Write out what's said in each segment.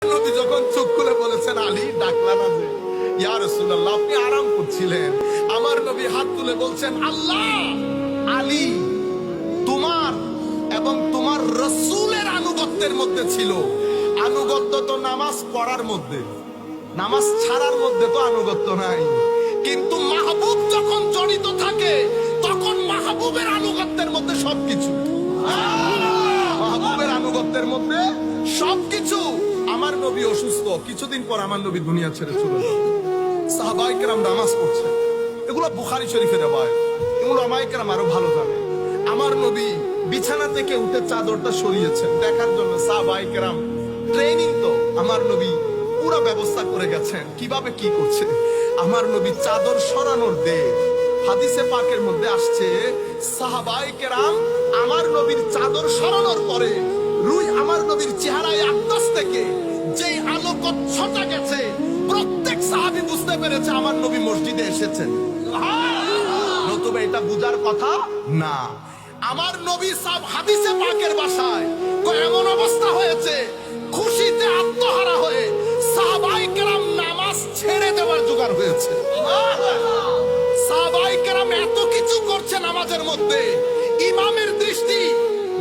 নবী যখন চোখ খুলে বলেছেন আলী, ডাকলা না যে ইয়া রাসূলুল্লাহ, আপনি আরাম করছিলেন। আমার নবী হাত তুলে বলছেন, আল্লাহ, আলী তোমার এবং তোমার রাসূলের আনুগত্যের মধ্যে ছিল। আনুগত্য তো নামাজ পড়ার মধ্যে, নামাজ ছাড়ার মধ্যে তো আনুগত্য নাই। কিন্তু মাহবুব যখন জড়িত থাকে তখন মাহবুবের আনুগত্যের মধ্যে সবকিছু, মাহবুবের আনুগত্যের মধ্যে সবকিছু। আমার নবী অসুস্থ, কিছুদিন পর আমার নবী দুনিয়া ছেড়ে চলে যাবে। সাহাবায়ে কেরাম নামাজ পড়ছে, এগুলো বুখারী শরীফের রওয়ায়াত, এগুলো ওলামায়ে কেরাম আরো ভালো জানে। আমার নবী বিছানা থেকে উঠে চাদরটা সরিয়েছেন দেখার জন্য। সাহাবায়ে কেরাম ট্রেনিং তো, আমার নবী পুরো ব্যবস্থা করে গেছেন কিভাবে কি করছে। আমার নবী চাদর সরানোর দে হাদিসে পাকের মধ্যে আসছে, সাহাবায়ে কেরাম আমার নবীর চাদর সরানোর পরে রুই আমার নবীর চেহারায় আকদাস থেকে যেই আলোকত ছটা গেছে, প্রত্যেক সাহাবী বুঝতে পেরেছে আমার নবী মসজিদে এসেছেন। নতুবা এটা বুঝার কথা না। আমার নবী সব হাদিসে পাকের ভাষায় এমন অবস্থা হয়েছে, খুশিতে আত্মহারা হয়ে সাহাবায়ে কেরাম নামাজ ছেড়ে দেওয়ার জোগাড় হয়েছে। সাহাবায়ে কেরাম এত কিছু করছে নামাজের মধ্যে, ইমামের দৃষ্টি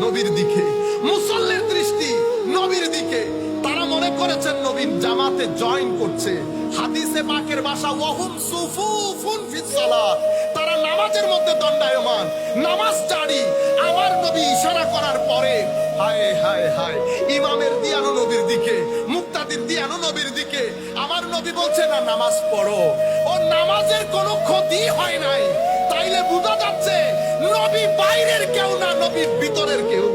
নবীর দিকে, মুসল্লির দৃষ্টি নবীর দিকে। তারা মনে করেছেন নবী জামাতে জয়েন করছে। হাদিসে পাকের ভাষা ওয়াহুম সুফুফুন ফিস সালাত, তারা নামাজের মধ্যে দণ্ডায়মান, নামাজ জারি। আমার নবী ইশারা করার পরে হায় হায় হায়, ইমামের দিয়ানো নবীর দিকে, মুক্তাদির দিয়ানো নবীর দিকে। আমার নবী বলছে না নামাজ পড়ো। ও নামাজের কোনো ক্ষতি হয় নাই, তাইলে বোঝা যাচ্ছে নবী বাইরের কেউ না, নবী ভিতরের কেউ।